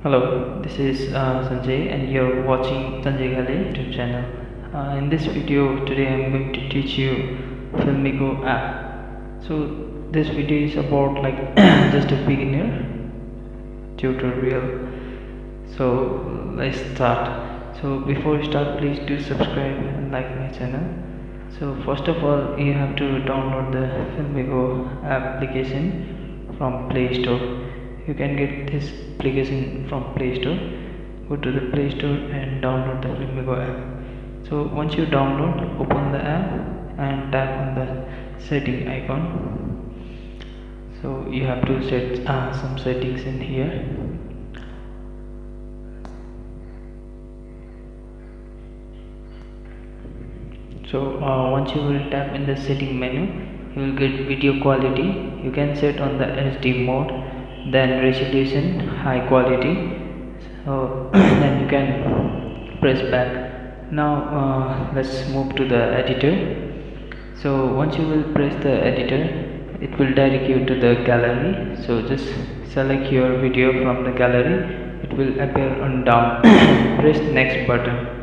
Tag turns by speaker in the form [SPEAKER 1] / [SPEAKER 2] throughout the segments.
[SPEAKER 1] Hello, this is Sanjay and you're watching Sanjay Gale YouTube channel. In this video today I'm going to teach you FILMIGO app. So this video is about like just a beginner tutorial. So let's start. So before we start, please do subscribe and like my channel. So first of all, you have to download the FILMIGO application from Play Store. You can get this application from Play Store. Go to the Play Store and download the FILMIGO app. So once you download, open the app and tap on the setting icon. So you have to set some settings in here. So once you will tap in the setting menu, you will get video quality. You can set on the HD mode, then resolution high quality. So then you can press back. Now let's move to the editor. So once you will press the editor, it will direct you to the gallery. So just select your video from the gallery. It will appear on down. Press next button.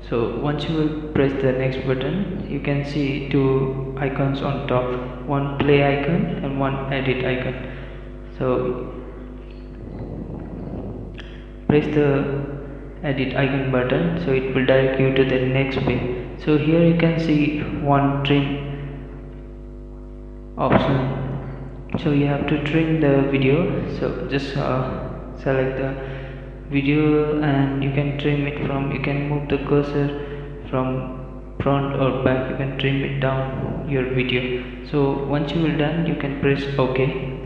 [SPEAKER 1] So once you will press the next button, you can see two icons on top, one play icon and one edit icon. So press the edit icon button, so it will direct you to the next page. So here you can see one trim option. So you have to trim the video. So just select the video and you can trim it from, you can move the cursor from front or back, you can trim it down your video. So once you are done, you can press OK.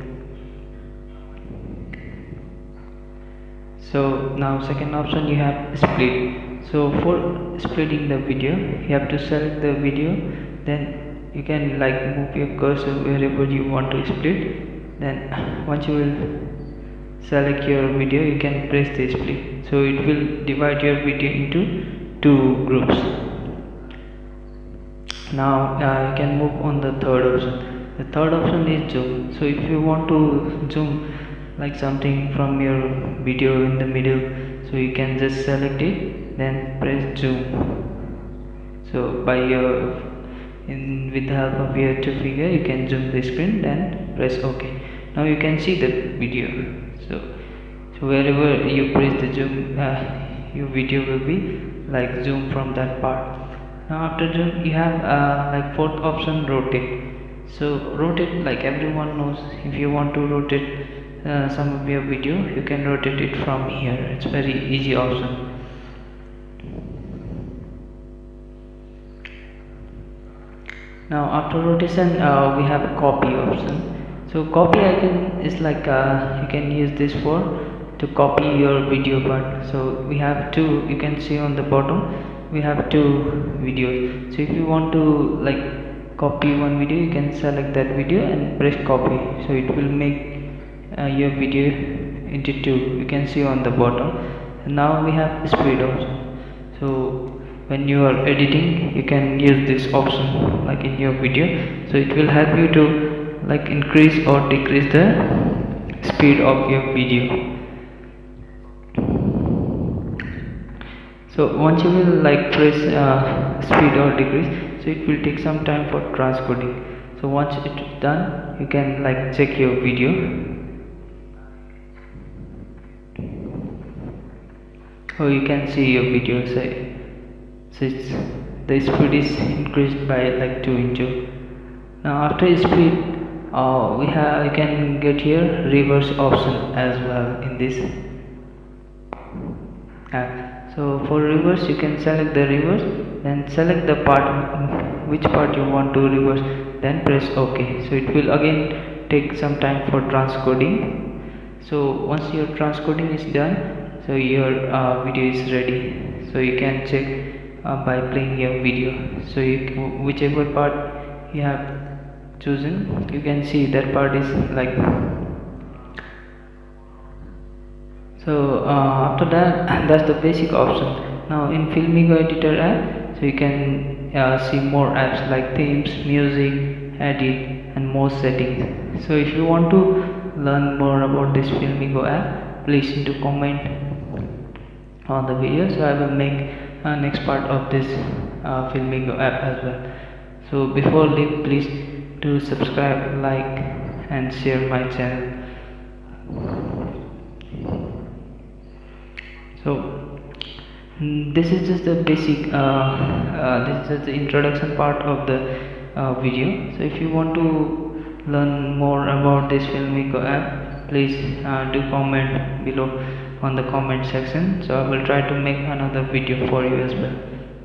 [SPEAKER 1] So now second option, you have split. So for splitting the video, you have to select the video, then you can like move your cursor wherever you want to split. Then once you will select your video, you can press the split. So it will divide your video into two groups. Now you can move on the third option. The third option is zoom. So if you want to zoom like something from your video in the middle, so you can just select it, then press zoom. So by your with the help of your two finger, you can zoom the screen, then press OK. Now you can see the video. So wherever you press the zoom, your video will be like zoom from that part. Now after zoom, you have like fourth option, rotate. So rotate, like everyone knows, if you want to rotate some of your video, you can rotate it from here. It's very easy option. Now after rotation, we have a copy option. So copy icon is like you can use this for to copy your video part. So we have two, you can see on the bottom we have two videos. So if you want to like copy one video, you can select that video and press copy. So it will make your video into two, you can see on the bottom. And now we have speed option. So when you are editing, you can use this option like in your video. So it will help you to like increase or decrease the speed of your video. So once you will like press speed or decrease, so it will take some time for transcoding. So once it is done, you can like check your video. So you can see your video, say the speed is increased by like 2 inches. Now after speed, you can get here reverse option as well in this app. So for reverse, you can select the reverse, then select the part, which part you want to reverse, then press OK. So it will again take some time for transcoding. So once your transcoding is done, so your video is ready. So you can check by playing your video. So whichever part you have chosen, you can see that part is like. So after that, that's the basic option. Now in FILMIGO editor app, so you can see more apps like themes, music, edit and more settings. So if you want to learn more about this FILMIGO app, please do comment on the video, so I will make next part of this FILMIGO app as well. So before leave, please do subscribe, like and share my channel. So this is just the basic this is just the introduction part of the video. So if you want to learn more about this FILMIGO app, please do comment below on the comment section, so I will try to make another video for you as well.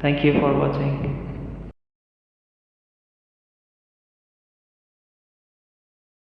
[SPEAKER 1] Thank you for watching.